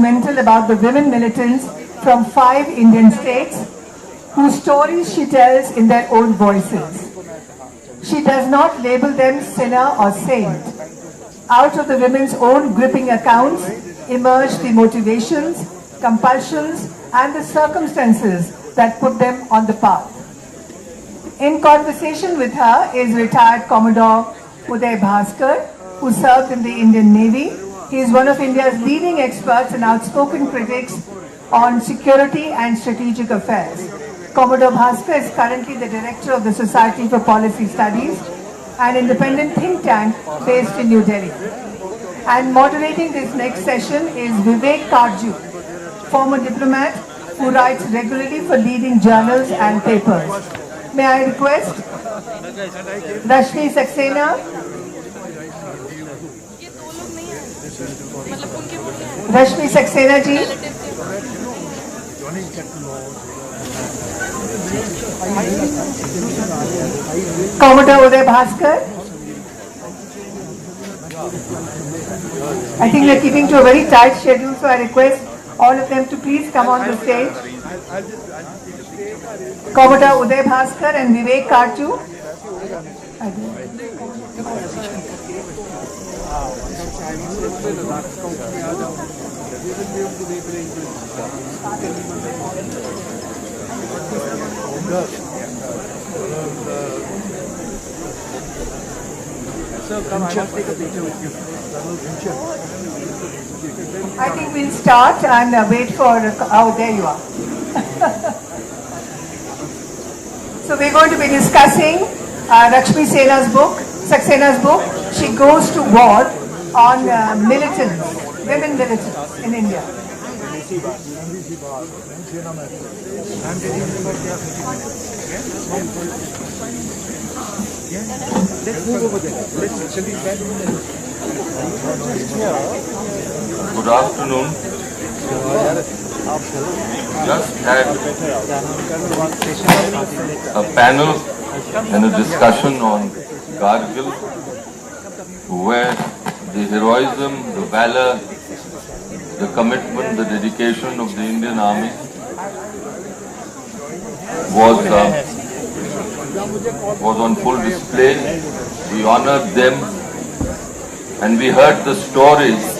documental about the women militants from 5 Indian states whose stories she tells in their own voices. She does not label them sinner or saint. Out of the women's own gripping accounts emerge the motivations, compulsions, and the circumstances that put them on the path. In conversation with her is retired Commodore Uday Bhaskar, who served in the Indian Navy. He is one of India's leading experts and outspoken critics on security and strategic affairs. Commodore Bhaskar is currently the director of the Society for Policy Studies, an independent think tank based in New Delhi. And moderating this next session is Vivek Karju, former diplomat who writes regularly for leading journals and papers. May I request Rashmi Saxena, Rashmi Saxena ji, Commodore Uday Bhaskar. I think we are keeping to a very tight schedule, so I request all of them to please come on the stage. Commodore Uday Bhaskar and Vivek Karju. I think we'll start and wait for, oh, there you are. So we're going to be discussing Rashmi Saxena's book, She Goes to War, on militants, women militants in India. Good afternoon. We just had a panel and a discussion on Kargil, where the heroism, the valor, the commitment, the dedication of the Indian Army was on full display. We honored them and we heard the stories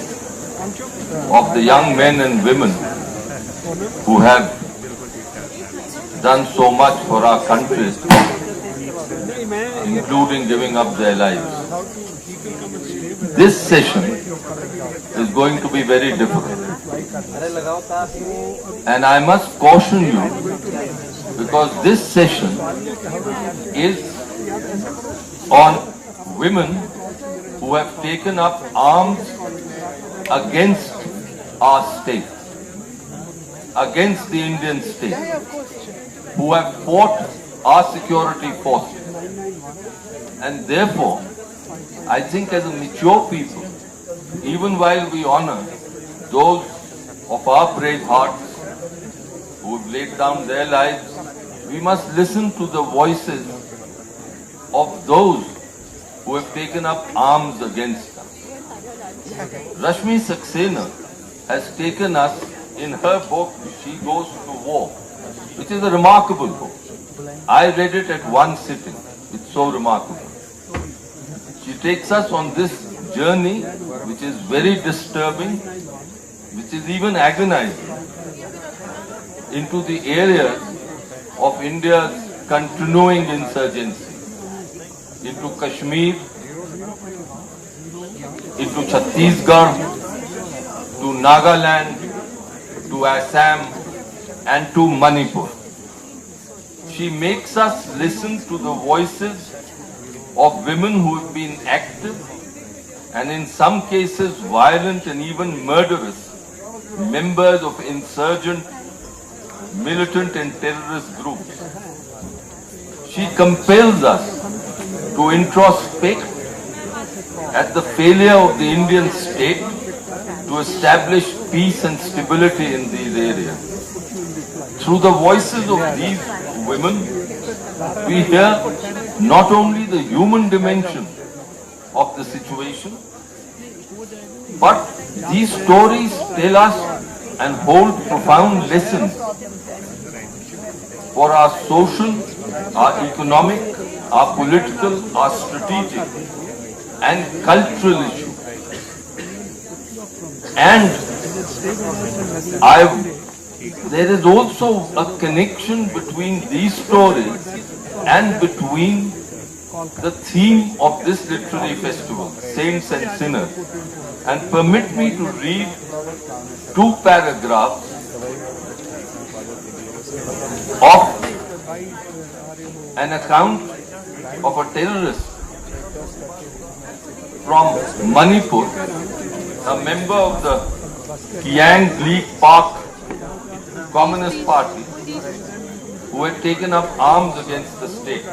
of the young men and women who have done so much for our country, including giving up their lives. This session is going to be very difficult. And I must caution you, because this session is on women who have taken up arms against our state, against the Indian state, who have fought our security forces. And therefore, I think as a mature people, even while we honor those of our brave hearts who have laid down their lives, we must listen to the voices of those who have taken up arms against us. Rashmi Saxena has taken us in her book, She Goes to War, which is a remarkable book. I read it at one sitting. It's so remarkable. She takes us on this journey, which is very disturbing, which is even agonizing, into the areas of India's continuing insurgency, into Kashmir, into Chhattisgarh, to Nagaland, to Assam, and to Manipur. She makes us listen to the voices of women who have been active and in some cases violent and even murderous members of insurgent, militant and terrorist groups. She compels us to introspect at the failure of the Indian state to establish peace and stability in these areas. Through the voices of these women, we hear not only the human dimension of the situation, but these stories tell us and hold profound lessons for our social, our economic, our political, our strategic and cultural issues. And there is also a connection between these stories and between the theme of this literary festival, Saints and Sinners. And permit me to read 2 paragraphs of an account of a terrorist from Manipur, a member of the Kiang League Park Communist Party, who had taken up arms against the state.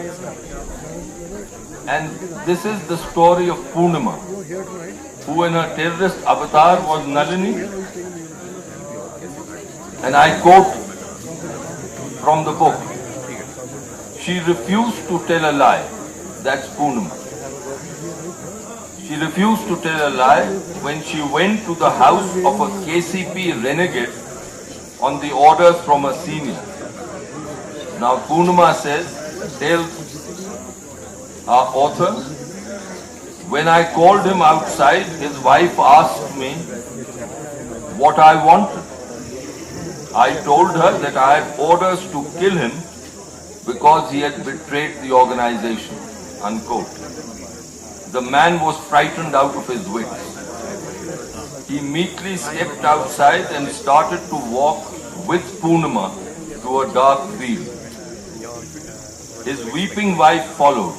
And this is the story of Purnima, who in her terrorist avatar was Nalini. And I quote from the book, "She refused to tell a lie." That's Purnima. She refused to tell a lie when she went to the house of a KCP renegade on the orders from a senior. Now Purnima tells our author, "When I called him outside, his wife asked me what I wanted. I told her that I had orders to kill him because he had betrayed the organization." Unquote. The man was frightened out of his wits. He meekly stepped outside and started to walk with Purnima to a dark field. His weeping wife followed,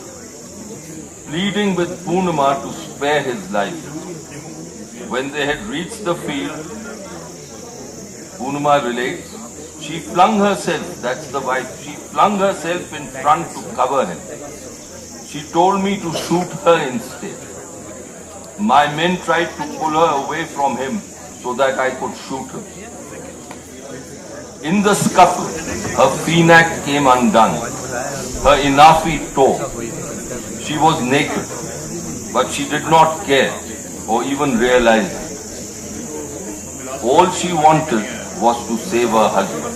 pleading with Purnima to spare his life. When they had reached the field, Purnima relates, she flung herself, that's the wife, she flung herself in front to cover him. She told me to shoot her instead. My men tried to pull her away from him so that I could shoot her. In the scuffle, her phenac came undone, her inafi tore. She was naked, but she did not care or even realize it. All she wanted was to save her husband.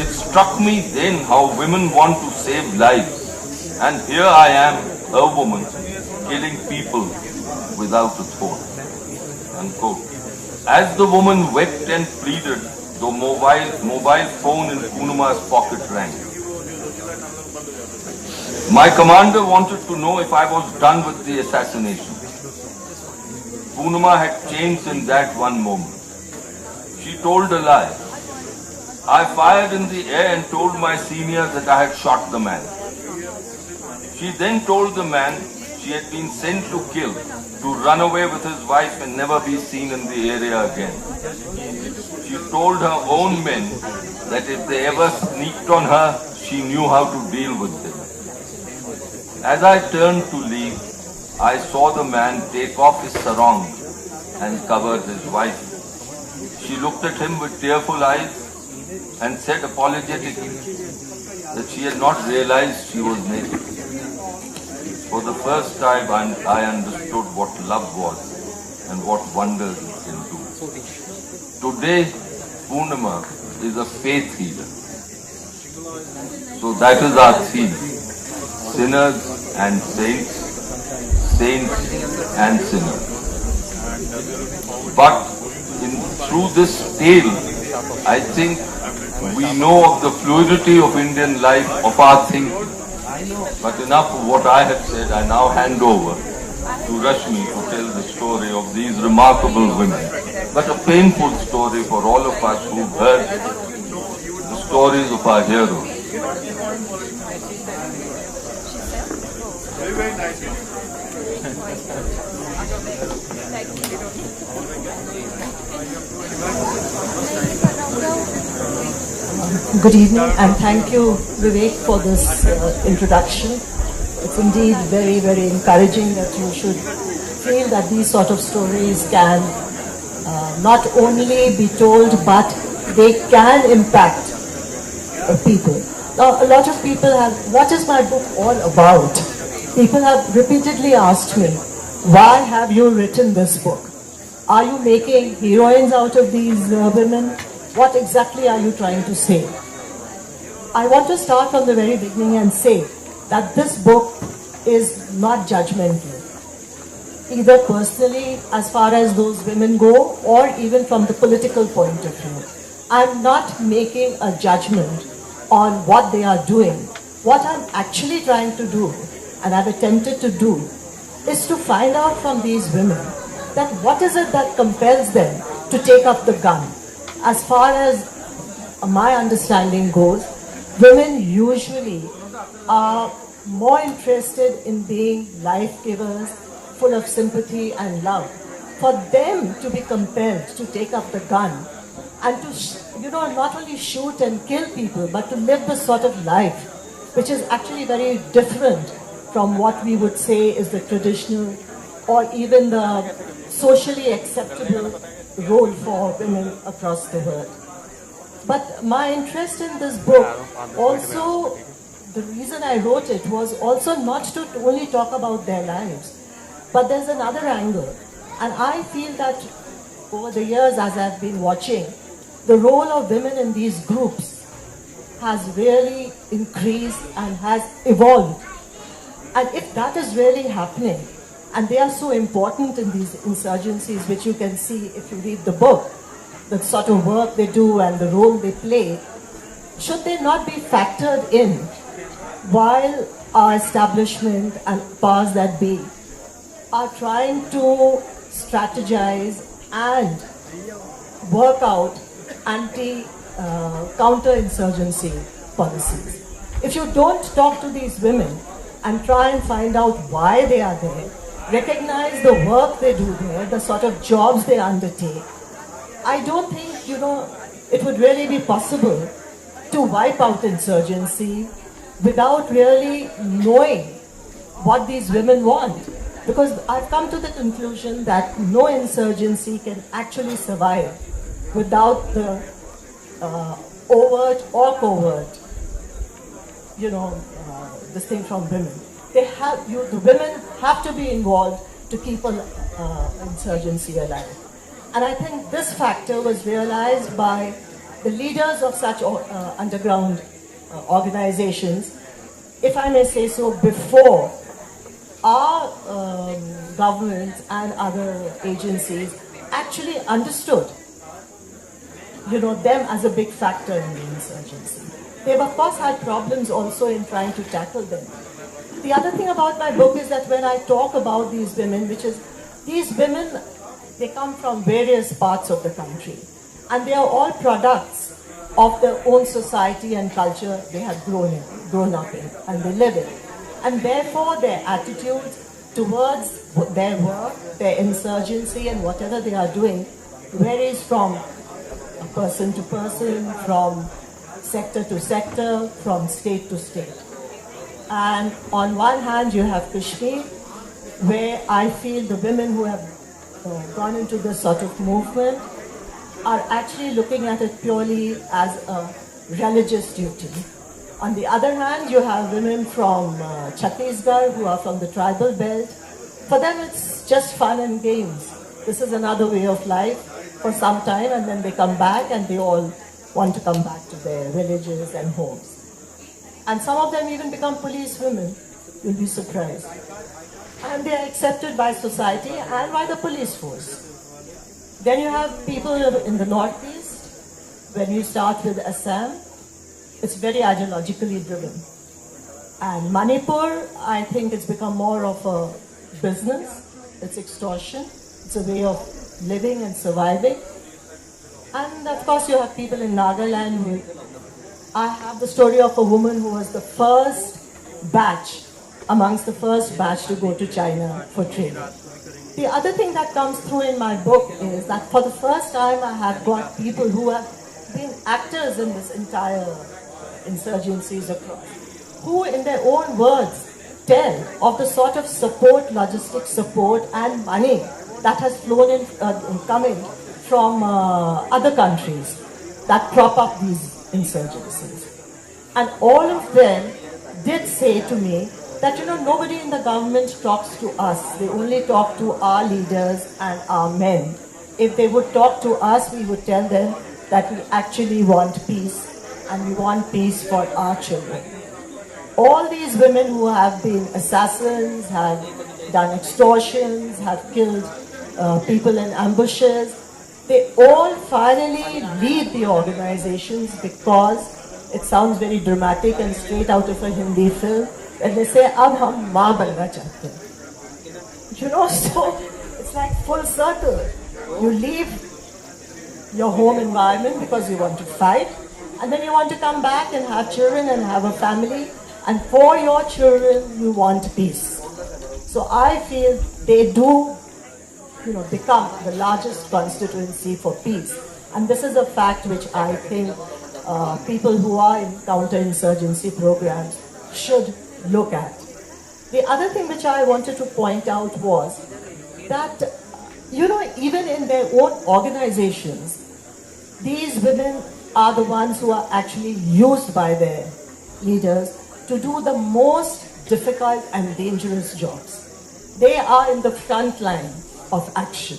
It struck me then how women want to save lives, and here I am, a woman, killing people without a thought. Unquote. As the woman wept and pleaded, the mobile phone in Purnima's pocket rang. My commander wanted to know if I was done with the assassination. Purnima had changed in that one moment. She told a lie. I fired in the air and told my seniors that I had shot the man. She then told the man she had been sent to kill, to run away with his wife and never be seen in the area again. She told her own men that if they ever sneaked on her, she knew how to deal with them. As I turned to leave, I saw the man take off his sarong and cover his wife. She looked at him with tearful eyes and said apologetically that she had not realized she was naked. For the first time I understood what love was and what wonders it can do. Today, Purnima is a faith healer. So that is our theme. Sinners and saints, saints and sinners. But through this tale, I think we know of the fluidity of Indian life, of our thinking. But enough of what I have said, I now hand over to Rashmi to tell the story of these remarkable women. But a painful story for all of us who've heard the stories of our heroes. Very nice. Good evening and thank you, Vivek, for this introduction. It's indeed very, very encouraging that you should feel that these sort of stories can not only be told, but they can impact people. Now, a lot of people have, what is my book all about? People have repeatedly asked me, why have you written this book? Are you making heroines out of these women? What exactly are you trying to say? I want to start from the very beginning and say that this book is not judgmental, either personally as far as those women go or even from the political point of view. I'm not making a judgment on what they are doing. What I'm actually trying to do, and I've attempted to do, is to find out from these women that what is it that compels them to take up the gun. As far as my understanding goes, women usually are more interested in being life givers, full of sympathy and love. For them to be compelled to take up the gun and to, not only shoot and kill people, but to live the sort of life which is actually very different from what we would say is the traditional or even the socially acceptable role for women across the world. But my interest in this book also, the reason I wrote it was also not to only talk about their lives, but there's another angle. And I feel that over the years as I've been watching, the role of women in these groups has really increased and has evolved. And if that is really happening, and they are so important in these insurgencies, which you can see if you read the book, the sort of work they do and the role they play, should they not be factored in while our establishment and powers that be are trying to strategize and work out counter-insurgency policies? If you don't talk to these women and try and find out why they are there, recognize the work they do there, the sort of jobs they undertake, I don't think, it would really be possible to wipe out insurgency without really knowing what these women want. Because I've come to the conclusion that no insurgency can actually survive without the overt or covert, this thing from women. The women have to be involved to keep an insurgency alive. And I think this factor was realized by the leaders of such underground organizations, if I may say so, before our governments and other agencies actually understood, them as a big factor in the insurgency. They've of course had problems also in trying to tackle them. The other thing about my book is that when I talk about these women, these women, they come from various parts of the country, and they are all products of their own society and culture they have grown up in, and they live in. And therefore their attitudes towards their work, their insurgency and whatever they are doing varies from person to person, from sector to sector, from state to state. And on one hand you have Kashmir, where I feel the women who have gone into this sort of movement are actually looking at it purely as a religious duty. On the other hand, you have women from Chhattisgarh who are from the tribal belt. For them it's just fun and games. This is another way of life for some time, and then they come back and they all want to come back to their villages and homes. And some of them even become police women. You'll be surprised. And they are accepted by society and by the police force. Then you have people in the northeast. When you start with Assam, it's very ideologically driven. And Manipur, I think it's become more of a business. It's extortion. It's a way of living and surviving. And of course you have people in Nagaland. I have the story of a woman who was the first batch, amongst the first batch to go to China for training. The other thing that comes through in my book is that for the first time I have got people who have been actors in this entire insurgencies across, who in their own words tell of the sort of support, logistic support and money that has flown in, coming from other countries that prop up these insurgencies. And all of them did say to me that, nobody in the government talks to us. They only talk to our leaders and our men. if they would talk to us, we would tell them that we actually want peace, and we want peace for our children. All these women who have been assassins, have done extortions, have killed people in ambushes, they all finally leave the organizations because it sounds very dramatic and straight out of a Hindi film, and they say, "Ab hum maa banna chahte hain." You know, so it's like full circle. You leave your home environment because you want to fight, and then you want to come back and have children and have a family, and for your children you want peace. So I feel they do, become the largest constituency for peace, and this is a fact which I think people who are in counterinsurgency programs should look at. The other thing which I wanted to point out was that, even in their own organizations, these women are the ones who are actually used by their leaders to do the most difficult and dangerous jobs. They are in the front line of action,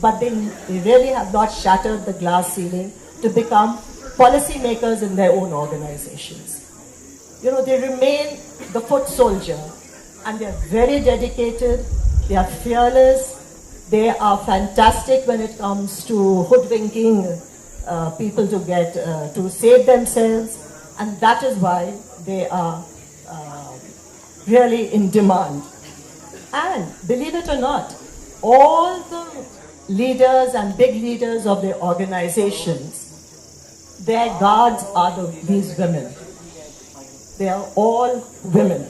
but they really have not shattered the glass ceiling to become policy makers in their own organizations. They remain the foot soldier, and they are very dedicated, they are fearless, they are fantastic when it comes to hoodwinking people to save themselves, and that is why they are really in demand. And believe it or not, all the leaders and big leaders of their organizations, their guards are these women. They are all women.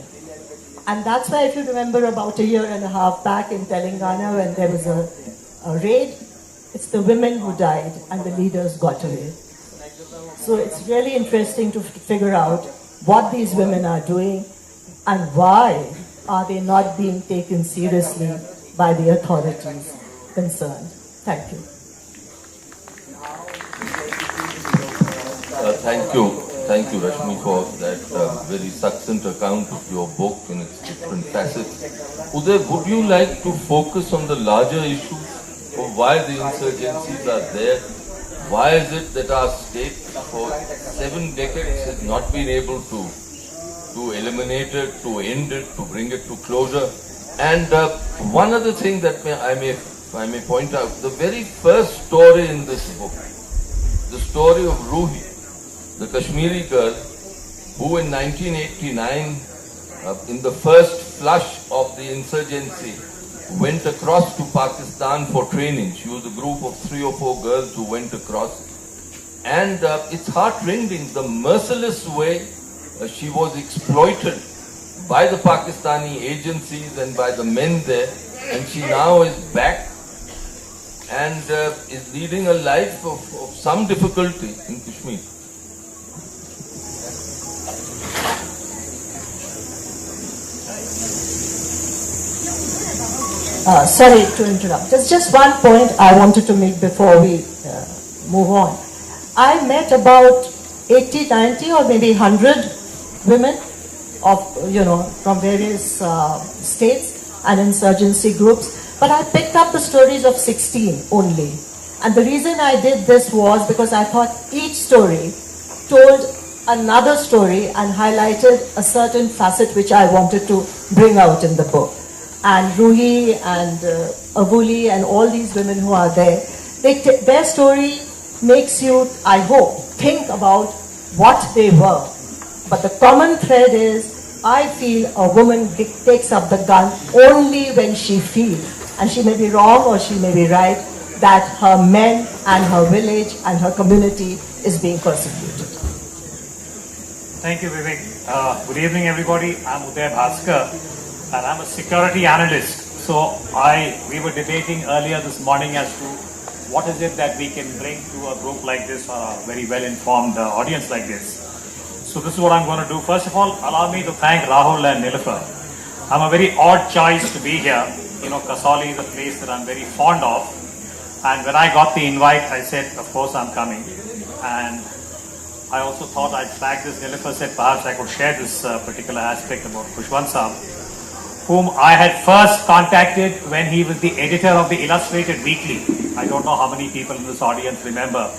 And that's why, if you remember, about a year and a half back in Telangana when there was a raid, it's the women who died and the leaders got away. So it's really interesting to figure out what these women are doing and why are they not being taken seriously by the authorities concerned. Thank you. Thank you, Rashmi, for that very succinct account of your book in its different facets. Uday, would you like to focus on the larger issues of why the insurgencies are there? Why is it that our state for 7 decades has not been able to eliminate it, to end it, to bring it to closure? And one other thing that I may point out, the very first story in this book, the story of Ruhi, the Kashmiri girl who in 1989, in the first flush of the insurgency, went across to Pakistan for training. She was a group of 3 or 4 girls who went across. And it's heart-rending, the merciless way she was exploited by the Pakistani agencies and by the men there. And she now is back and is leading a life of some difficulty in Kashmir. Sorry to interrupt. There's just one point I wanted to make before we move on. I met about 80, 90 or maybe 100 women from various states and insurgency groups, but I picked up the stories of 16 only. And the reason I did this was because I thought each story told another story and highlighted a certain facet which I wanted to bring out in the book. And Ruhi and Avuli and all these women who are there, their story makes you, I hope, think about what they were. But the common thread is, I feel a woman takes up the gun only when she feels, and she may be wrong or she may be right, that her men and her village and her community is being persecuted. Thank you, Vivek. Good evening, everybody. I'm Uday Bhaskar, and I'm a security analyst. So we were debating earlier this morning as to what is it that we can bring to a group like this or a very well-informed audience like this. So this is what I'm going to do. First of all, allow me to thank Rahul and Nilüfer. I'm a very odd choice to be here. Kasauli is a place that I'm very fond of. And when I got the invite, I said, of course I'm coming. And I also thought I'd flag this. Nilüfer said perhaps I could share this particular aspect about Khushwant Saab. whom I had first contacted when he was the editor of the Illustrated Weekly. I don't know how many people in this audience remember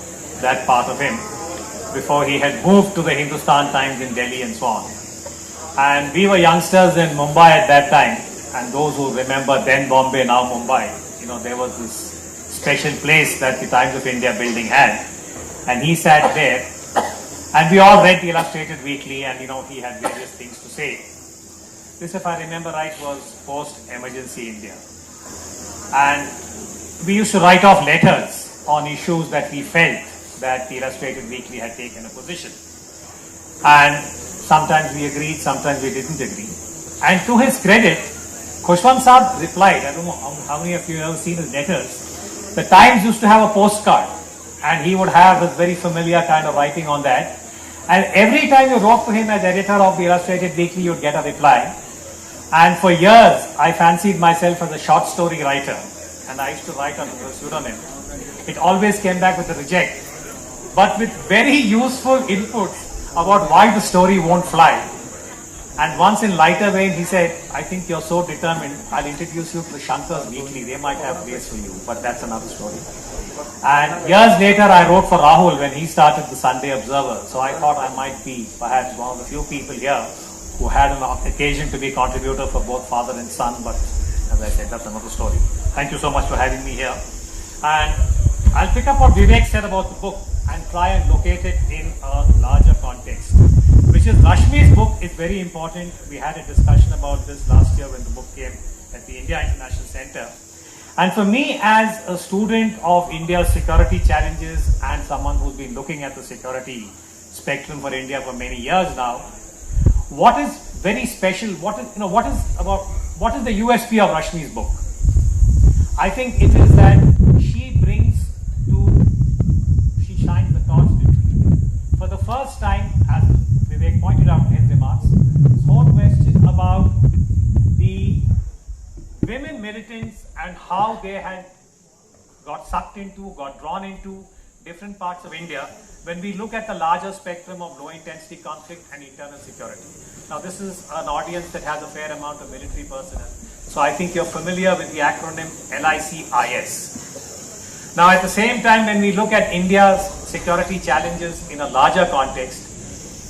that part of him, before he had moved to the Hindustan Times in Delhi and so on. And we were youngsters in Mumbai at that time, and those who remember then Bombay, now Mumbai, there was this special place that the Times of India building had, and he sat there, and we all read the Illustrated Weekly, and he had various things to say. This, if I remember right, was post-emergency India. And we used to write off letters on issues that we felt that the Illustrated Weekly had taken a position. And sometimes we agreed, sometimes we didn't agree. And to his credit, Khushwant Saab replied. I don't know how many of you have ever seen his letters. The Times used to have a postcard, and he would have this very familiar kind of writing on that. And every time you wrote to him as editor of the Illustrated Weekly, you'd get a reply. And for years, I fancied myself as a short story writer, and I used to write under a pseudonym. It always came back with a reject, but with very useful inputs about why the story won't fly. And once in lighter vein, he said, I think you're so determined, I'll introduce you to the Shankar's Weekly. They might have place for you, but that's another story. And years later, I wrote for Rahul when he started the Sunday Observer. So I thought I might be perhaps one of the few people here who had an occasion to be contributor for both father and son, but as I said, that's another story. Thank you so much for having me here. And I'll pick up what Vivek said about the book and try and locate it in a larger context, which is Rashmi's book is very important. We had a discussion about this last year when the book came at the India International Center. And for me, as a student of India's security challenges and someone who's been looking at the security spectrum for India for many years now, what is very special, what is the USP of Rashmi's book? I think it is that she shines the torch literally. For the first time, as Vivek pointed out in his remarks, this whole question about the women militants and how they had got drawn into different parts of India when we look at the larger spectrum of low intensity conflict and internal security. Now this is an audience that has a fair amount of military personnel. So I think you're familiar with the acronym LICIS. Now at the same time, when we look at India's security challenges in a larger context,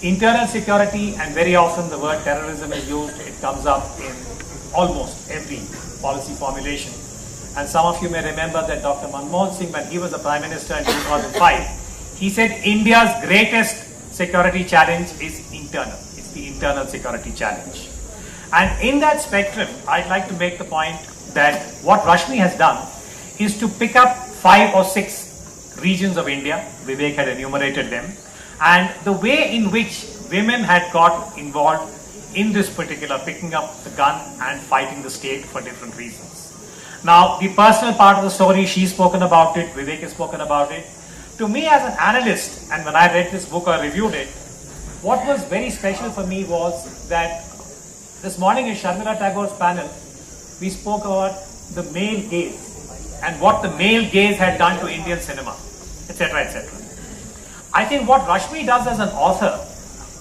internal security, and very often the word terrorism is used, it comes up in almost every policy formulation. And some of you may remember that Dr. Manmohan Singh, when he was the Prime Minister in 2005, he said India's greatest security challenge is internal. It's the internal security challenge. And in that spectrum, I'd like to make the point that what Rashmi has done is to pick up 5 or 6 regions of India. Vivek had enumerated them. And the way in which women had got involved in this particular picking up the gun and fighting the state for different reasons. Now, the personal part of the story, she's spoken about it, Vivek has spoken about it. To me as an analyst, and when I read this book or reviewed it, what was very special for me was that this morning in Sharmila Tagore's panel, we spoke about the male gaze and what the male gaze had done to Indian cinema, etc., etc. I think what Rashmi does as an author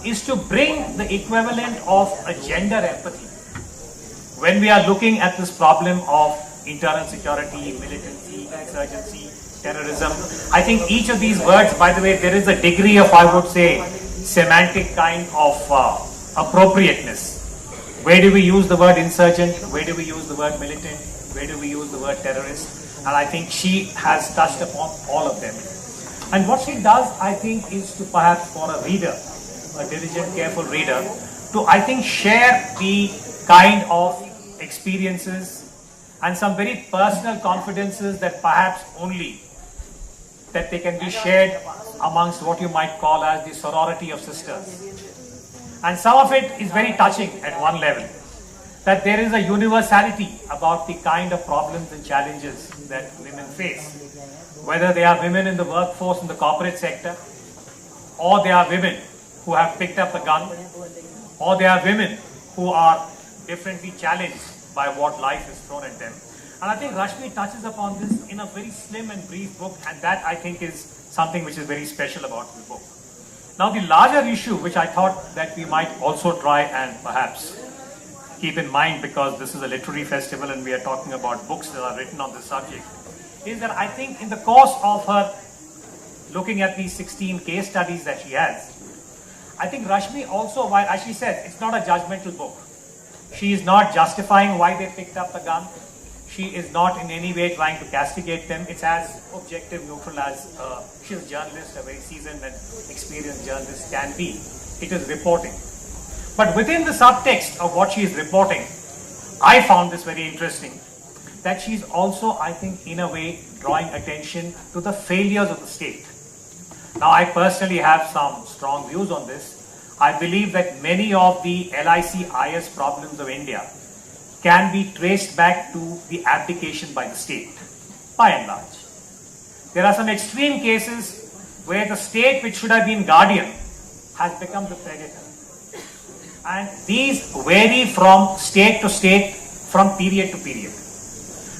is to bring the equivalent of a gender empathy when we are looking at this problem of internal security, militancy, insurgency, terrorism. I think each of these words, by the way, there is a degree of, I would say, semantic kind of appropriateness. Where do we use the word insurgent? Where do we use the word militant? Where do we use the word terrorist? And I think she has touched upon all of them. And what she does, I think, is to perhaps for a reader, a diligent, careful reader, to, I think, share the kind of experiences and some very personal confidences that perhaps only that they can be shared amongst what you might call as the sorority of sisters. And some of it is very touching at one level, that there is a universality about the kind of problems and challenges that women face, whether they are women in the workforce in the corporate sector, or they are women who have picked up the gun, or they are women who are differently challenged by what life has thrown at them. And I think Rashmi touches upon this in a very slim and brief book, and that I think is something which is very special about the book. Now the larger issue which I thought that we might also try and perhaps keep in mind, because this is a literary festival and we are talking about books that are written on this subject, is that I think in the course of her looking at these 16 case studies that she has, I think Rashmi also, while as she said, it's not a judgmental book. She is not justifying why they picked up the gun. She is not in any way trying to castigate them. It's as objective, neutral as she's a journalist, a very seasoned and experienced journalist can be. It is reporting. But within the subtext of what she is reporting, I found this very interesting, that she's also, I think, in a way, drawing attention to the failures of the state. Now, I personally have some strong views on this. I believe that many of the LIC-IS problems of India can be traced back to the abdication by the state, by and large. There are some extreme cases where the state, which should have been guardian, has become the predator. And these vary from state to state, from period to period.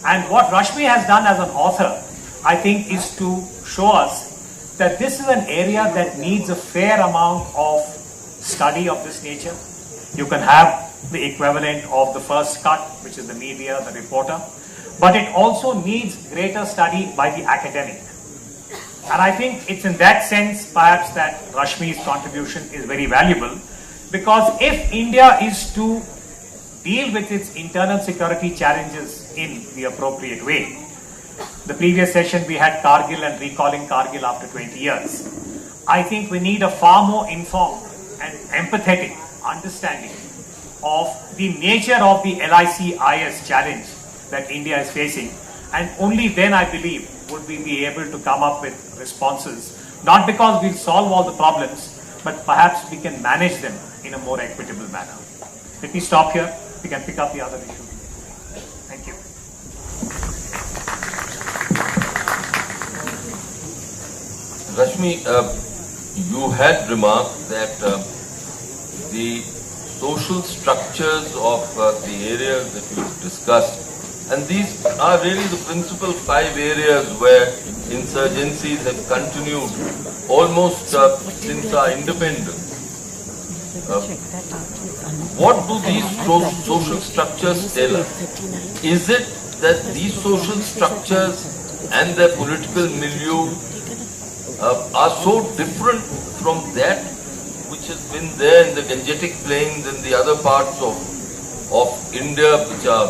And what Rashmi has done as an author, I think, is to show us that this is an area that needs a fair amount of study of this nature. You can have the equivalent of the first cut, which is the media, the reporter, but it also needs greater study by the academic. And I think it's in that sense, perhaps, that Rashmi's contribution is very valuable, because if India is to deal with its internal security challenges in the appropriate way, the previous session we had Kargil and recalling Kargil after 20 years. I think we need a far more informed and empathetic understanding of the nature of the LIC-IS challenge that India is facing, and only then, I believe, would we be able to come up with responses, not because we'll solve all the problems, but perhaps we can manage them in a more equitable manner. Let me stop here. We can pick up the other issue. Thank you. Rashmi, you had remarked that the social structures of the areas that you discussed, and these are really the principal 5 areas where insurgencies have continued almost since our independence. What do these social structures tell us? Is it that these social structures and their political milieu are so different from that which has been there in the Gangetic Plains and the other parts of India, which are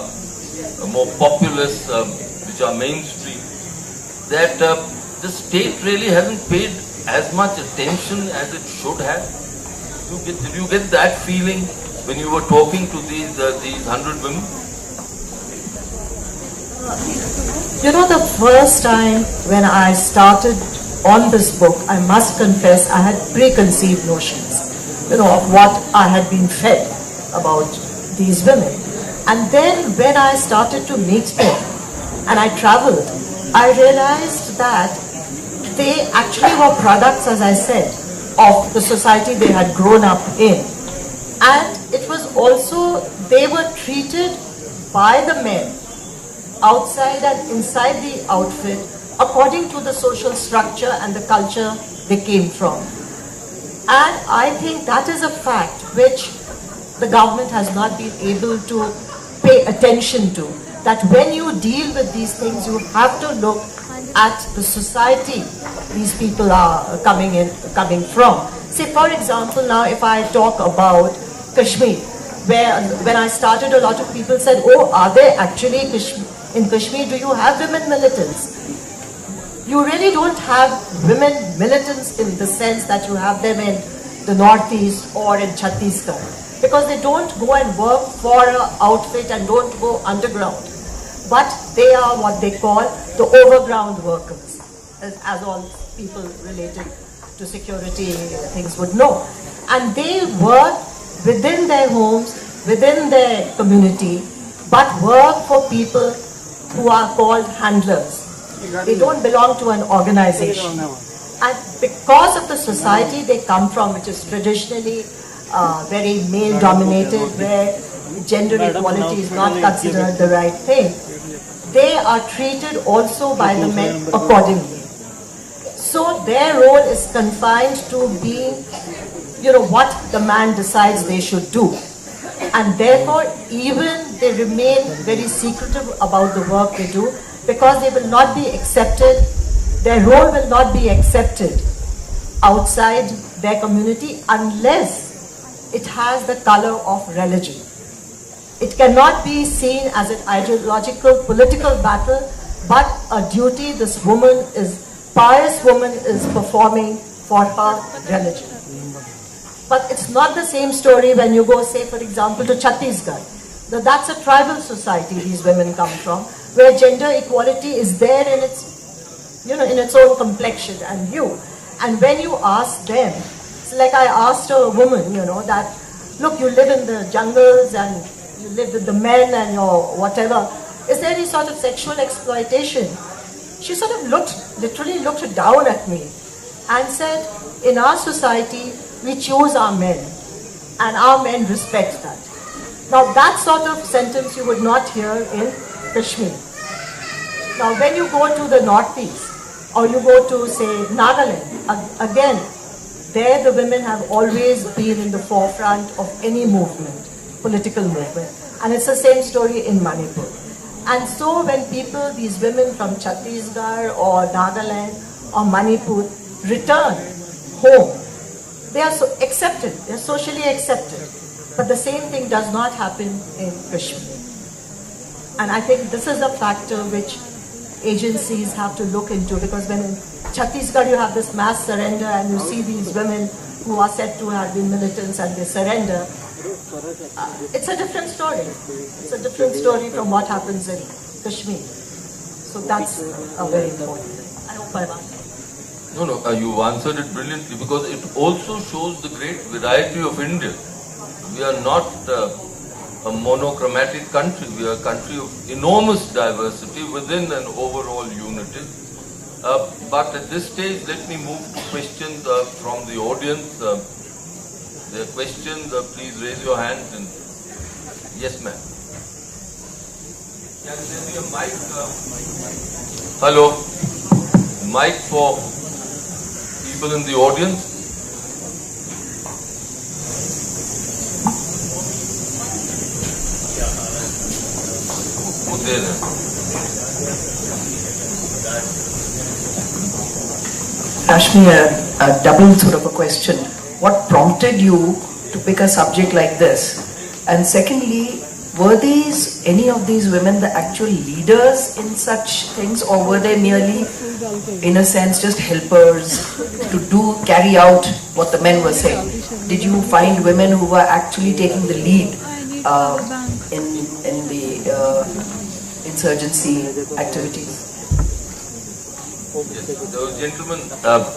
more populous, which are mainstream, that the state really hasn't paid as much attention as it should have? Did you get that feeling when you were talking to these 100 women? You know, the first time when I started on this book, I must confess I had preconceived notions, of what I had been fed about these women. And then when I started to meet them and I traveled, I realized that they actually were products, as I said, of the society they had grown up in. And it was also, they were treated by the men outside and inside the outfit according to the social structure and the culture they came from. And I think that is a fact which the government has not been able to pay attention to. That when you deal with these things, you have to look at the society these people are coming from. Say, for example, now if I talk about Kashmir, where when I started, a lot of people said, oh, are there actually in Kashmir, do you have women militants? You really don't have women militants in the sense that you have them in the Northeast or in Chhattisgarh, because they don't go and work for an outfit and don't go underground. But they are what they call the overground workers, as all people related to security things would know. And they work within their homes, within their community, but work for people who are called handlers. They don't belong to an organization. And because of the society they come from, which is traditionally very male-dominated, where gender equality is not considered the right thing, they are treated also by the men accordingly. So their role is confined to being, what the man decides they should do. And therefore, even they remain very secretive about the work they do, because they will not be accepted, their role will not be accepted outside their community unless it has the color of religion. It cannot be seen as an ideological, political battle, but a duty this woman is, pious woman is performing for her religion. But it's not the same story when you go, say, for example, to Chhattisgarh. Now, that's a tribal society these women come from, where gender equality is there in its, in its own complexion and hue. And when you ask them, it's like I asked a woman, that, look, you live in the jungles and you live with the men and your whatever. Is there any sort of sexual exploitation? She sort of literally looked down at me and said, in our society, we choose our men, and our men respect that. Now, that sort of sentence you would not hear in Kashmir. Now, when you go to the northeast, or you go to, say, Nagaland, again, there the women have always been in the forefront of any movement, political movement. And it's the same story in Manipur. And so when people, these women from Chhattisgarh or Nagaland or Manipur return home, they are so accepted, they are socially accepted. But the same thing does not happen in Kashmir. And I think this is a factor which agencies have to look into, because when in Chhattisgarh you have this mass surrender and you see these women who are said to have been militants and they surrender, it's a different story. It's a different story from what happens in Kashmir. So that's a very important thing. I hope I've answered. No, you answered it brilliantly, because it also shows the great variety of India. We are not a monochromatic country. We are a country of enormous diversity within an overall unity. But at this stage, let me move to questions from the audience. There are questions, please raise your hand. And yes, ma'am. Can there be a mic? Hello? Mic for people in the audience? Who's there then? Rashmi, a double sort of a question. What prompted you to pick a subject like this? And secondly, were any of these women the actual leaders in such things, or were they merely, in a sense, just helpers to carry out what the men were saying? Did you find women who were actually taking the lead in the insurgency activities? Yes, there was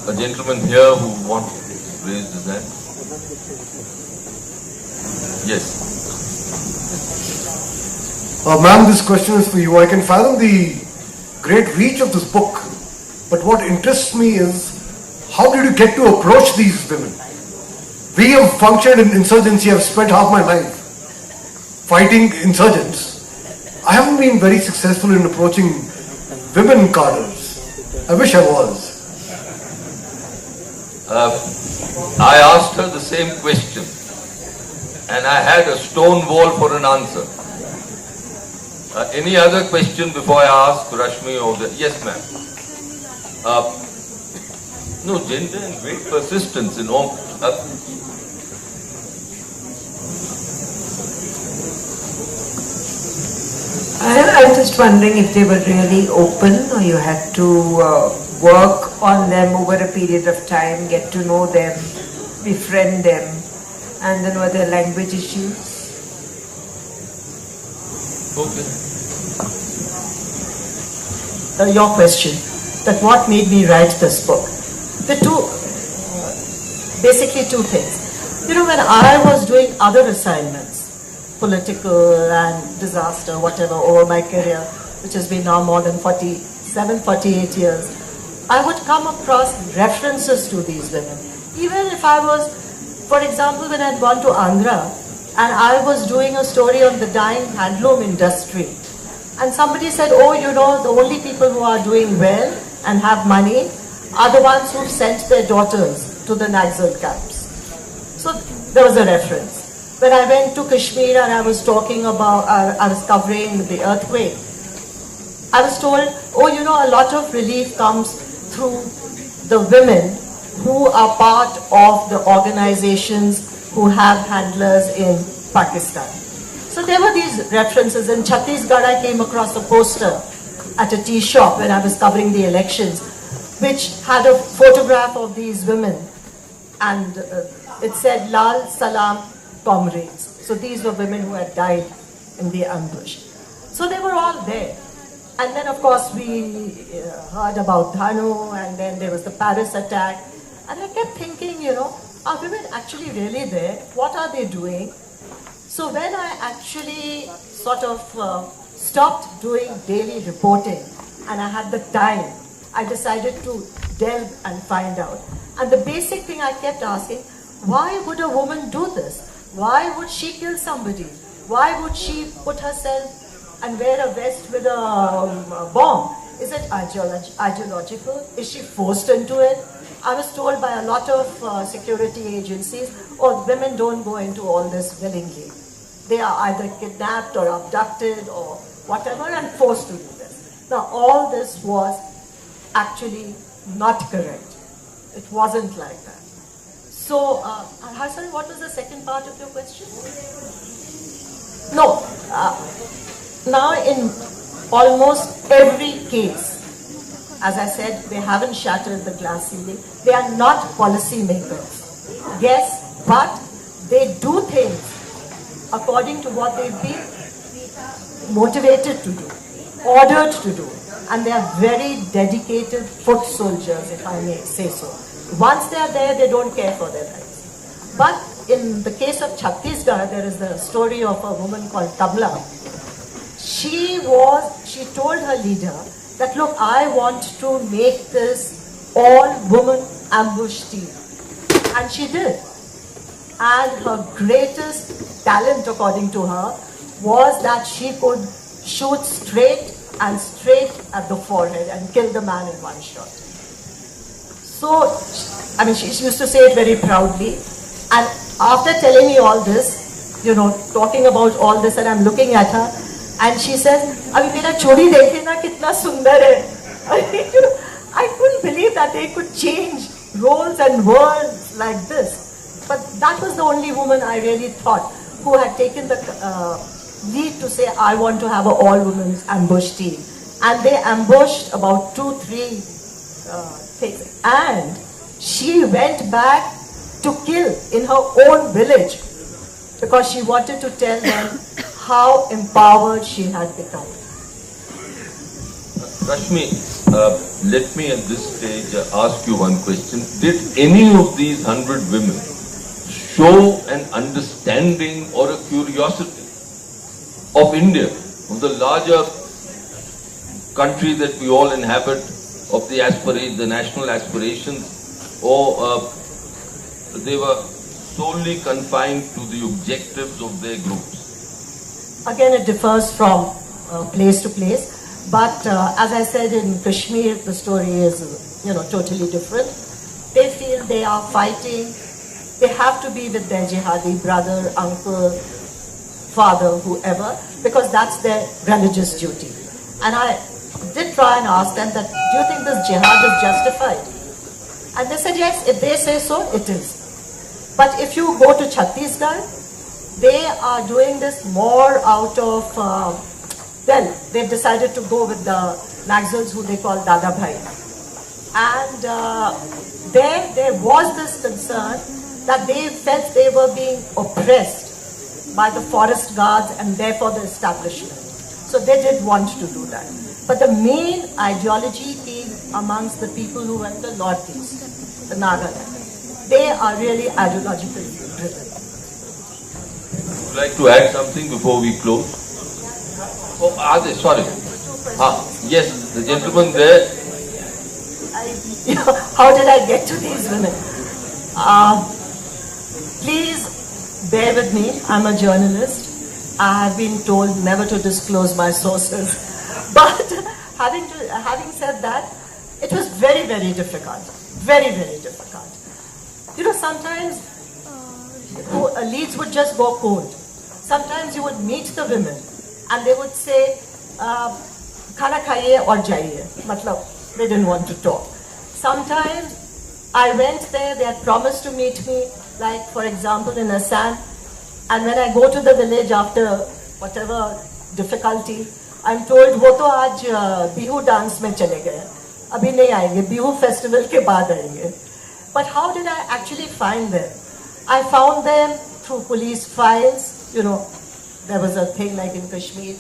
a gentleman here who wanted to raise his hand. Yes. Ma'am, this question is for you. I can fathom the great reach of this book, but what interests me is, how did you get to approach these women? We have functioned in insurgency. I've spent half my life fighting insurgents. I haven't been very successful in approaching women cadres. I wish I was. I asked her the same question, and I had a stone wall for an answer. Any other question before I ask Rashmi over there? Yes, ma'am. No, gender and great persistence in all. I'm just wondering if they were really open, or you had to work on them over a period of time, get to know them, befriend them, and then were there language issues? Okay. Your question, that what made me write this book? Basically two things. When I was doing other assignments, political and disaster, whatever, over my career, which has been now more than 48 years, I would come across references to these women. Even if I was, for example, when I'd gone to Andhra, and I was doing a story on the dying handloom industry, and somebody said, oh, the only people who are doing well and have money are the ones who've sent their daughters to the Naxal camps. So there was a reference. when I went to Kashmir and I was talking about, I was covering the earthquake, I was told, oh, you know, a lot of relief comes through the women who are part of the organizations who have handlers in Pakistan. So there were these references. In Chhattisgarh, I came across a poster at a tea shop when I was covering the elections, which had a photograph of these women, and it said Lal Salam Comrades. So these were women who had died in the ambush. So they were all there. And then, of course, we heard about Dhanu, and then there was the Paris attack. And I kept thinking, you know, are women actually really there? What are they doing? So when I actually sort of stopped doing daily reporting and I had the time, I decided to delve and find out. And the basic thing I kept asking, why would a woman do this? Why would she kill somebody? Why would she put herself and wear a vest with a bomb? Is it ideological? Is she forced into it? I was told by a lot of security agencies, oh, women don't go into all this willingly. They are either kidnapped or abducted or whatever and forced to do this. Now, all this was actually not correct. It wasn't like that. So, Hassan, what was the second part of your question? No. Now, in almost every case, as I said, they haven't shattered the glass ceiling. They are not policy makers. Yes, but they do things according to what they've been motivated to do, ordered to do. And they are very dedicated foot soldiers, if I may say so. Once they are there, they don't care for their lives. But in the case of Chhattisgarh, there is the story of a woman called Tabla. She told her leader that, look, I want to make this all-woman ambush team. And she did. And her greatest talent, according to her, was that she could shoot straight at the forehead and kill the man in one shot. So, I mean, she used to say it very proudly. And after telling me all this, you know, talking about all this, and I'm looking at her, and she says, "Abhi mera chodi dekhe na kitna sundar hai." I couldn't believe that they could change roles and words like this. But that was the only woman I really thought who had taken the lead to say, I want to have an all-women's ambush team. And they ambushed about 2-3 things. And she went back to kill in her own village because she wanted to tell them how empowered she had become. Rashmi, let me at this stage ask you one question. Did any of these 100 women show an understanding or a curiosity of India, of the larger country that we all inhabit, of the national aspirations, or they were solely confined to the objectives of their groups? Again, it differs from place to place. But as I said, in Kashmir, the story is, totally different. They feel they are fighting. They have to be with their jihadi brother, uncle, father, whoever, because that's their religious duty. And I did try and ask them that, do you think this jihad is justified? And they said, yes, if they say so, it is. But if you go to Chhattisgarh, they are doing this more out of, they've decided to go with the Naxals who they call Dada Bhai. And there was this concern that they felt they were being oppressed by the forest guards and therefore the establishment. So they did want to do that. But the main ideology is amongst the people who were in the northeast, the Nagaland. They are really ideologically driven. Would you like to add something before we close? Oh, are they? Sorry. Yes, the gentleman there. How did I get to these women? Please bear with me. I'm a journalist. I have been told never to disclose my sources. But having said that, it was very, very difficult. Very, very difficult. Sometimes leads would just go cold. Sometimes you would meet the women and they would say, "Khana khaiye aur jaiye." Matlab, they didn't want to talk. Sometimes I went there, they had promised to meet me, like for example in Assam, and when I go to the village after whatever difficulty, I'm told, "वो तो आज Bihu dance में चले गए, अभी नहीं आएंगे, Bihu festival के बाद आएंगे." But how did I actually find them? I found them through police files, there was a thing like in Kashmir,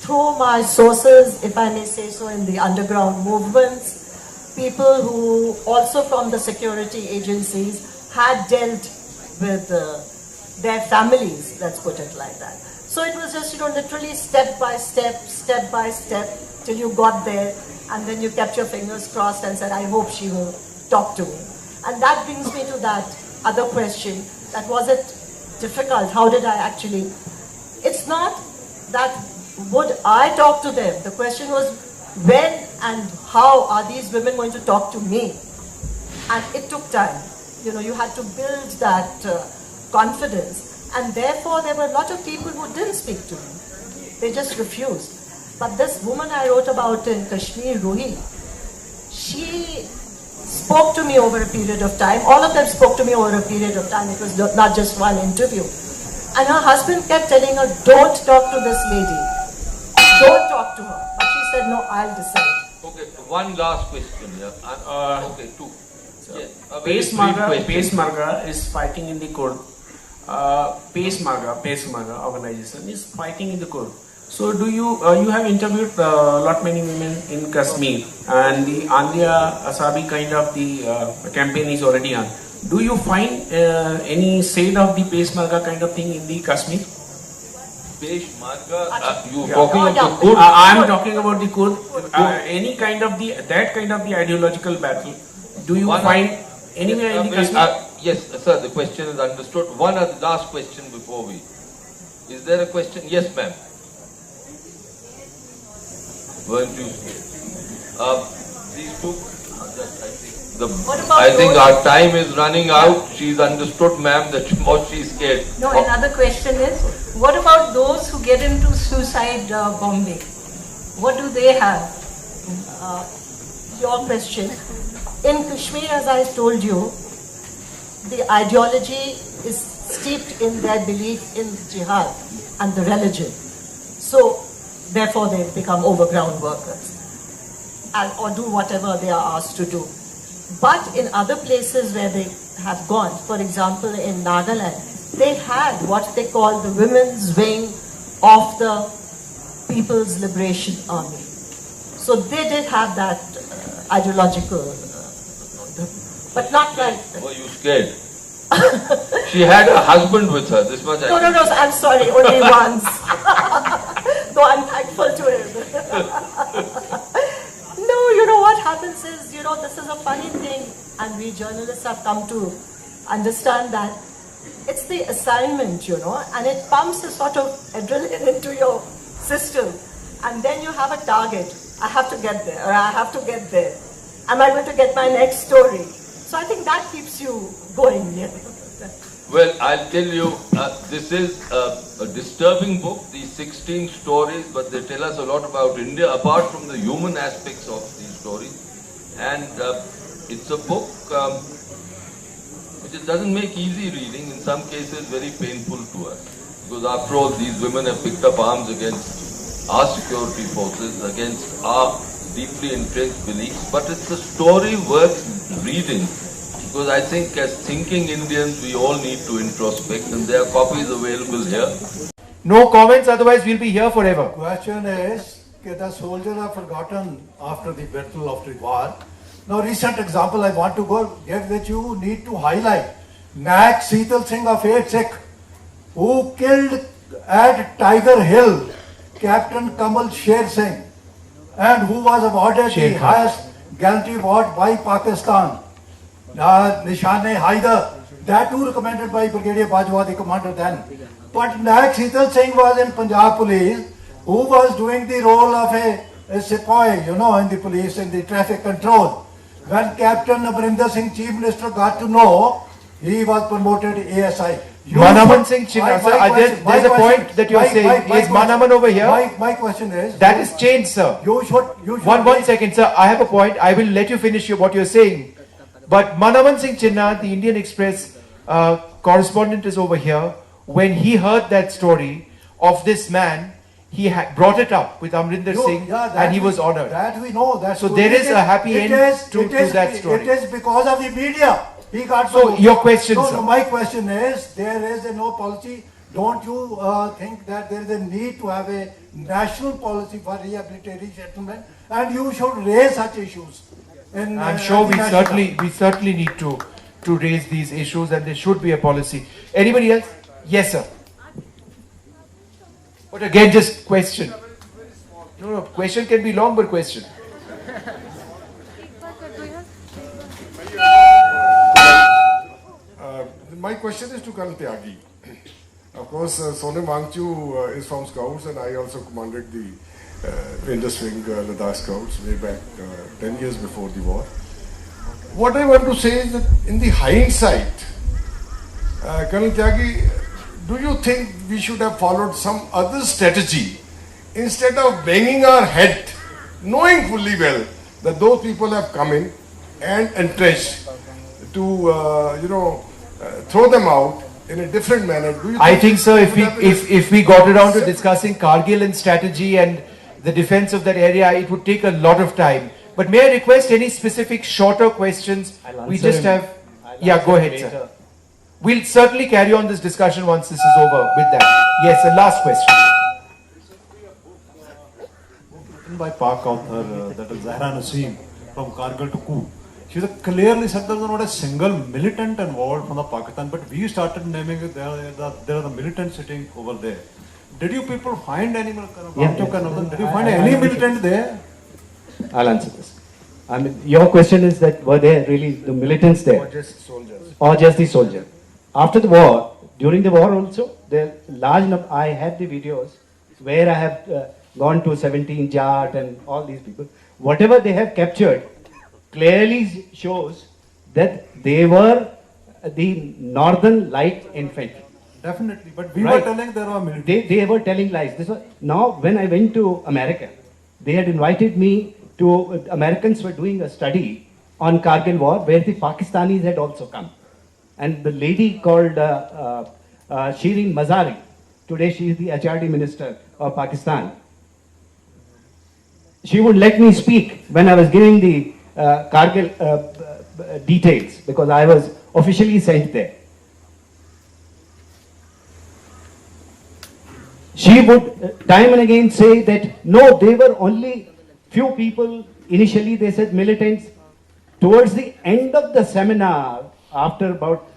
through my sources, if I may say so, in the underground movements, people who also from the security agencies had dealt with their families, let's put it like that. So it was just, literally step by step, till you got there, and then you kept your fingers crossed and said, "I hope she will talk to me." And that brings me to that other question, that was it difficult? How did I actually? It's not that would I talk to them. The question was when and how are these women going to talk to me? And it took time. You had to build that confidence. And therefore there were a lot of people who didn't speak to me. They just refused. But this woman I wrote about in Kashmir, Ruhi, she spoke to me over a period of time. All of them spoke to me over a period of time. It was not just one interview. And her husband kept telling her, "Don't talk to this lady. Don't talk to her." But she said, "No, I'll decide." Okay, one last question here. Okay, two. Yes, a very brief question. Peshmerga is fighting in the court. Peshmerga organization is fighting in the court. So do you have interviewed lot many women in Kashmir, and the Andhya Asabi kind of the campaign is already on. Do you find any shade of the Peshmerga kind of thing in the Kashmir? Peshmerga, you talking of the Kurd? I am talking about the Kurd. Any kind of that kind of the ideological battle. Do you find anywhere in the Kashmir? Yes, sir. The question is understood. One last question before we. Is there a question? Yes, ma'am. Weren't you? These two. I think our time is running out. She's understood, ma'am, that what she's scared. No, another question is, what about those who get into suicide bombing? What do they have? Your question. In Kashmir, as I told you, the ideology is steeped in their belief in jihad and the religion. So, therefore they become overground workers or do whatever they are asked to do. But in other places where they have gone, for example in Nagaland, they had what they call the women's wing of the People's Liberation Army. So they did have that ideological, but not like... Were you scared? She had a husband with her, this much I No, I'm sorry, only once. Though I'm thankful to him. No, what happens is, this is a funny thing, and we journalists have come to understand that it's the assignment, and it pumps a sort of adrenaline into your system, and then you have a target. I have to get there, or I have to get there. Am I going to get my next story? So I think that keeps you going. Well, I'll tell you, this is a disturbing book, these 16 stories, but they tell us a lot about India, apart from the human aspects of these stories. And it's a book which doesn't make easy reading, in some cases very painful to us. Because after all, these women have picked up arms against our security forces, against our deeply entrenched beliefs. But it's a story worth reading. Because I think as thinking Indians, we all need to introspect, and there are copies available here. No comments, otherwise we'll be here forever. Question is, the soldiers are forgotten after the Battle of Trigwar. Now, recent example I want to give that you need to highlight. Nak Seetal Singh of 8 Sikh, who killed at Tiger Hill Captain Kamal Sher Singh, and who was awarded the highest gallantry award by Pakistan. Nishane Haider, that too recommended by Brigadier Bajwa, the commander then. But Naik Seetal Singh was in Punjab Police, who was doing the role of a sepoy, in the police, in the traffic control. When Captain Amarinder Singh, Chief Minister, got to know He was promoted ASI. Manaman Singh Chinna, sir, there's a point that you're saying. Is Manaman over here? My question is... That is changed, sir. You should... One second, sir. I have a point. I will let you finish what you're saying. But Manaman Singh Chinna, the Indian Express correspondent, is over here. When he heard that story of this man, he brought it up with Amrinder Singh, and he was honored. That we know. So there is a happy end to that story. It is because of the media. He got so your question, sir. No, my question is, there is no policy. Don't you think that there is a need to have a national policy for rehabilitative settlement, and you should raise such issues? I'm sure we certainly need to raise these issues, and there should be a policy. Anybody else? Yes, sir. But again, just question. No, question can be long, but question. My question is to Colonel Tyagi. Of course, Sonim Wangchu is from Scouts, and I also commanded the Indus Wing Ladakh Scouts way back 10 years before the war. What I want to say is that in the hindsight, Colonel Tyagi, do you think we should have followed some other strategy instead of banging our head, knowing fully well that those people have come in and entrenched to, throw them out in a different manner? Do you I think, sir, if we got around to discussing Kargil and strategy and the defense of that area, it would take a lot of time. But may I request any specific shorter questions? We just have... Yeah, go ahead, sir. We'll certainly carry on this discussion once this is over with that. Yes, the last question. Written by Pak author, that is Zahra Naseem, from Kargil to Coup. She clearly said there was not a single militant involved from the Pakistan, but we started naming it. There are the militants sitting over there. Did you people find any? Did you find any militant there? I'll answer this. I mean, your question is that were there really the militants there? Or just soldiers? Or just the soldiers? After the war, during the war also, there large number. I have the videos where I have gone to 17 Jat and all these people. Whatever they have captured clearly shows that they were the Northern Light Infantry. Definitely, but we were telling there were military. They were telling lies. Now, when I went to America, they had invited me to, Americans were doing a study on Kargil war where the Pakistanis had also come. And the lady called Shireen Mazari, today she is the HRD minister of Pakistan. She would let me speak when I was giving the Kargil details because I was officially sent there. She would time and again say that no, they were only few people. Initially they said militants. Towards the end of the seminar, after about,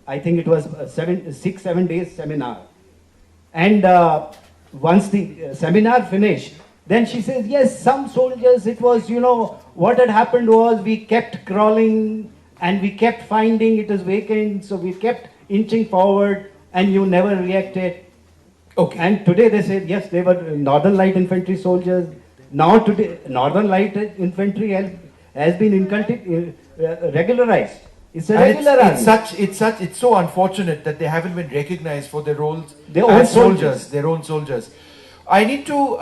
I think it was 6-7 days seminar, and once the seminar finished, then she says, yes, some soldiers, it was, what had happened was we kept crawling and we kept finding it was vacant, so we kept inching forward and you never reacted. Okay. And today they said, yes, they were Northern Light Infantry soldiers. Now today, Northern Light Infantry has been regularized. It's a regular army. It's so unfortunate that they haven't been recognized for their roles their own soldiers. I need to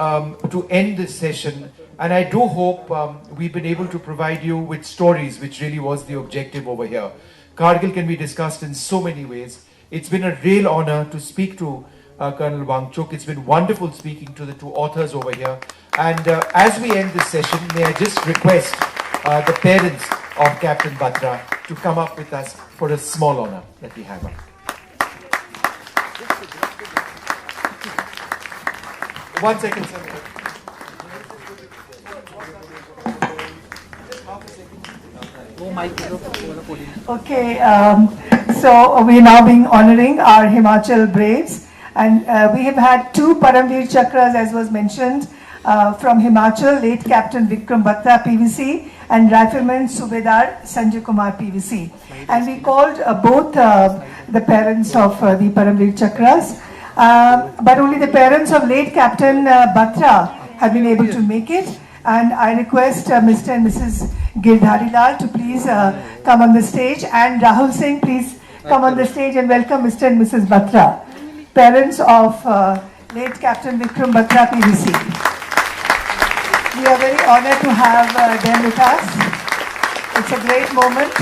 end this session, and I do hope we've been able to provide you with stories, which really was the objective over here. Kargil can be discussed in so many ways. It's been a real honor to speak to Colonel Wangchuk. It's been wonderful speaking to the two authors over here. And as we end this session, may I just request the parents of Captain Batra to come up with us for a small honor that we have. 1 second, sir. Okay, so we're now being honoring our Himachal Braves, and we have had 2 Paramveer Chakras, as was mentioned, from Himachal, late Captain Vikram Batra PVC and Rifleman Subedar Sanjay Kumar PVC. And we called both the parents of the Paramveer Chakras, but only the parents of late Captain Batra have been able to make it. And I request Mr. and Mrs. Girdhari Lal to please come on the stage, and Rahul Singh, please come on the stage and welcome Mr. and Mrs. Batra, parents of late Captain Vikram Batra PVC. We are very honored to have them with us. It's a great moment.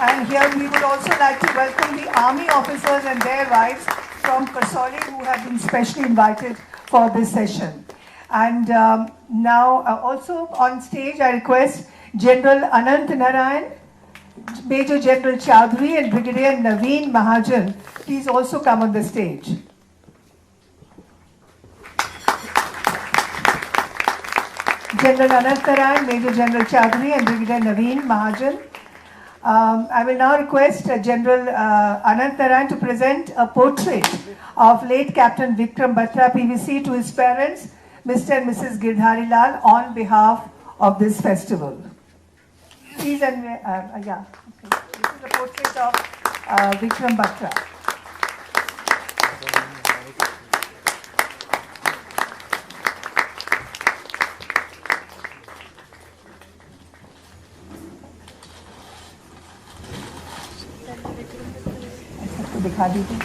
And here we would also like to welcome the army officers and their wives from Kasauli who have been specially invited for this session. And now also on stage I request General Anant Narayan, Major General Chaudhary and Brigadier Naveen Mahajan. Please also come on the stage. General Anant Narayan, Major General Chaudhary and Brigadier Naveen Mahajan. I will now request General Anant Narayan to present a portrait of late Captain Vikram Batra PVC to his parents, Mr. and Mrs. Girdhari Lal, on behalf of this festival. Please, and yeah, okay. This is a portrait of Vikram Batra. दिखा दीजिए.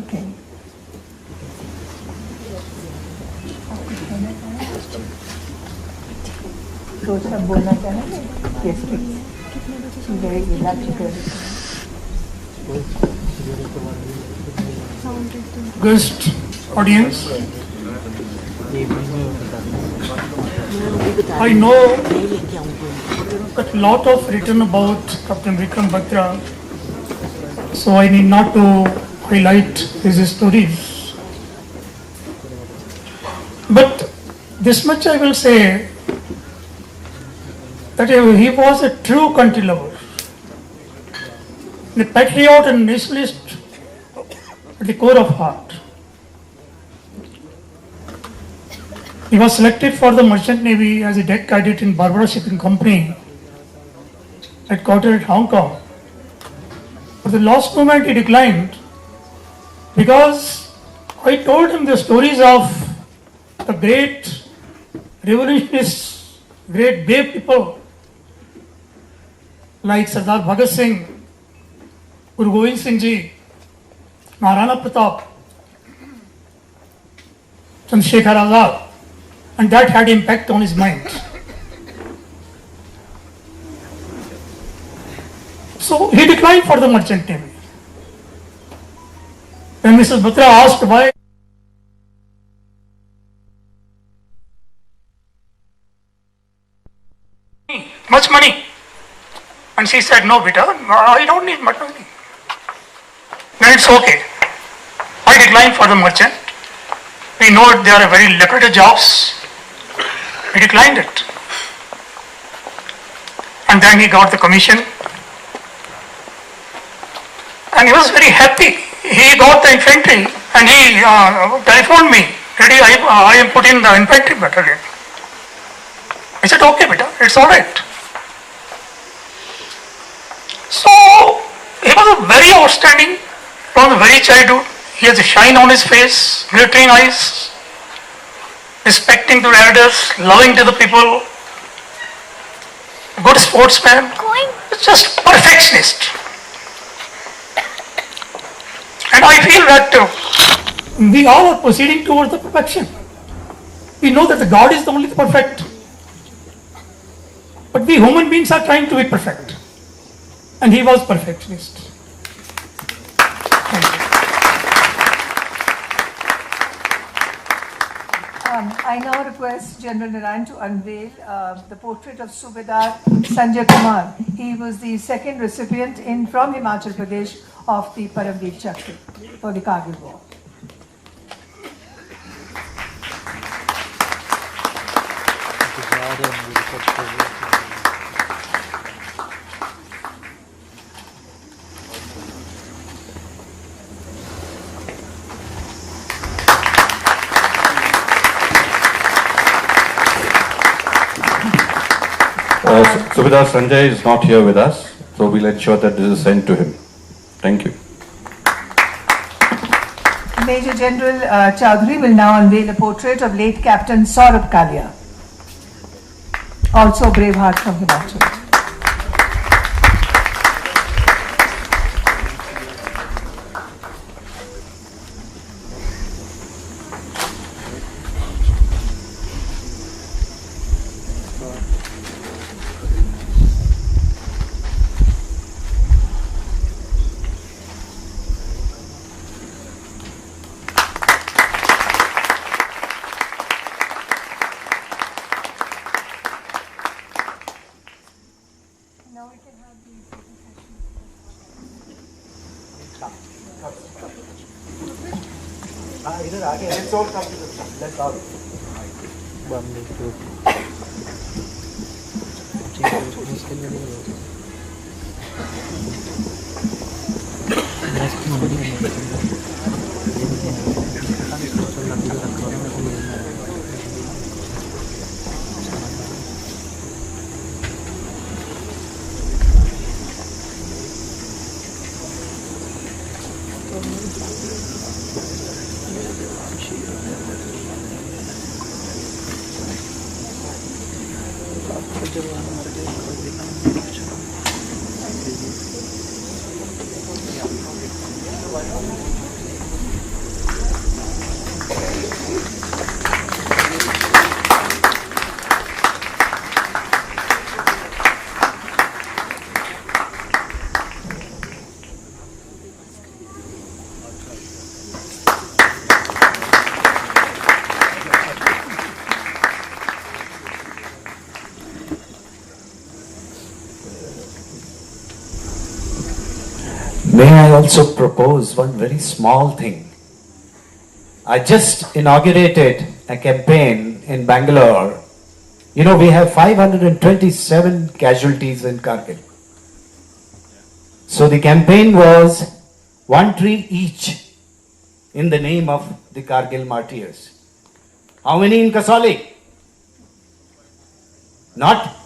Okay. तो सब बोलना चाहेंगे? Yes, please. Very good. Guest audience, I know that a lot of written about Captain Vikram Batra, so I need not to highlight his stories. But this much I will say, that he was a true country lover, a patriot and nationalist at the core of heart. He was selected for the Merchant Navy as a deck cadet in Barbara Shipping Company, headquartered at Hong Kong. At the last moment he declined because I told him the stories of the great revolutionists, great brave people like Sardar Bhagat Singh, Guru Gobind Singh Ji, Maharana Pratap, Chandrasekhar Azad, and that had impact on his mind. So he declined for the Merchant Navy. When Mrs. Batra asked why, much money, and she said, no beta, I don't need much money. Then it's okay. I declined for the merchant. We know they are very lucrative jobs. He declined it. And then he got the commission. And he was very happy. He got the infantry and he telephoned me, Daddy, I am put in the infantry battalion. I said, okay beta, it's alright. So, he was a very outstanding from the very childhood. He has a shine on his face, glittering eyes, respecting to the elders, loving to the people, good sportsman, just perfectionist. And I feel that we all are proceeding towards the perfection. We know that the God is the only perfect. But we human beings are trying to be perfect. And he was perfectionist. Thank you. I now request General Narayan to unveil the portrait of Subedar Sanjay Kumar. He was the second recipient from Himachal Pradesh of the Paramveer Chakra for the Kargil War. Subedar Sanjay is not here with us. So we'll ensure that this is sent to him. Thank you. Major General Chowdhury will now unveil a portrait of late Captain Saurabh Kalia, also Braveheart from Himachal. Let's all come to the front. Let's all. May I also propose one very small thing? I just inaugurated a campaign in Bangalore. You know, we have 527 casualties in Kargil. So the campaign was one tree each in the name of the Kargil martyrs. How many in Kasauli? Not.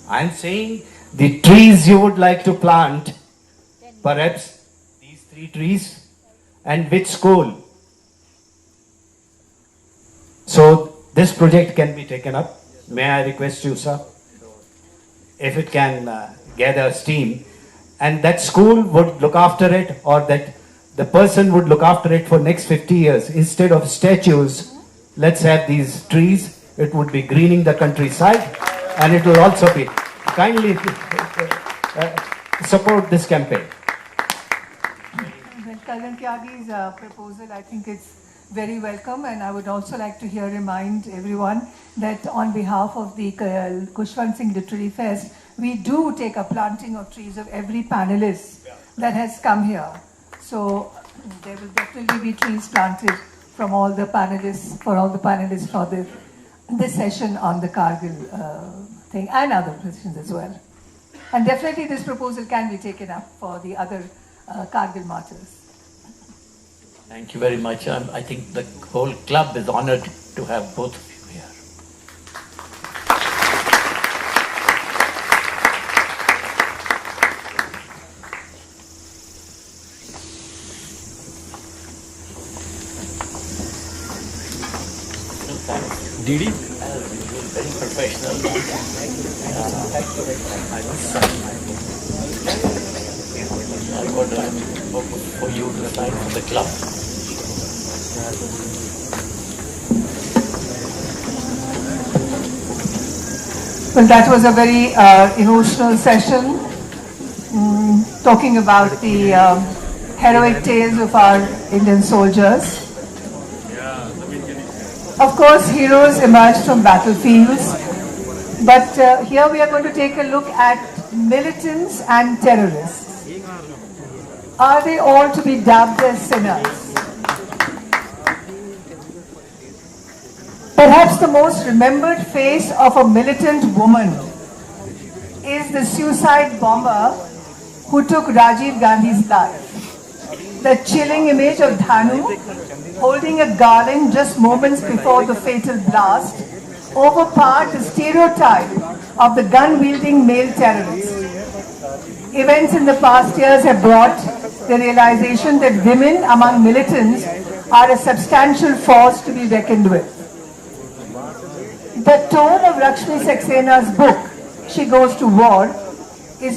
I'm saying the trees you would like to plant, perhaps these 3 trees, and which school. So this project can be taken up. May I request you, sir, if it can gather steam, and that school would look after it, or that the person would look after it for next 50 years. Instead of statues, let's have these trees. It would be greening the countryside, and it will also be kindly support this campaign. Kalyan Tyagi's proposal, I think it's very welcome, and I would also like to remind everyone that on behalf of the Khushwant Singh Literary Fest, we do take a planting of trees of every panelist that has come here. So there will definitely be trees planted from all the panelists, for this session on the Kargil thing, and other positions as well. And definitely this proposal can be taken up for the other Kargil martyrs. Thank you very much. I think the whole club is honored to have both of you here. Didi? Very professional. Thank you very much. I got a book for you to sign for the club. Well, that was a very emotional session, talking about the heroic tales of our Indian soldiers. Of course, heroes emerge from battlefields, but here we are going to take a look at militants and terrorists. Are they all to be dubbed as sinners? Perhaps the most remembered face of a militant woman is the suicide bomber who took Rajiv Gandhi's life. The chilling image of Dhanu holding a garland just moments before the fatal blast overpowered the stereotype of the gun-wielding male terrorist. Events in the past years have brought the realization that women among militants are a substantial force to be reckoned with. The tone of Lakshmi Saksena's book, She Goes to War, is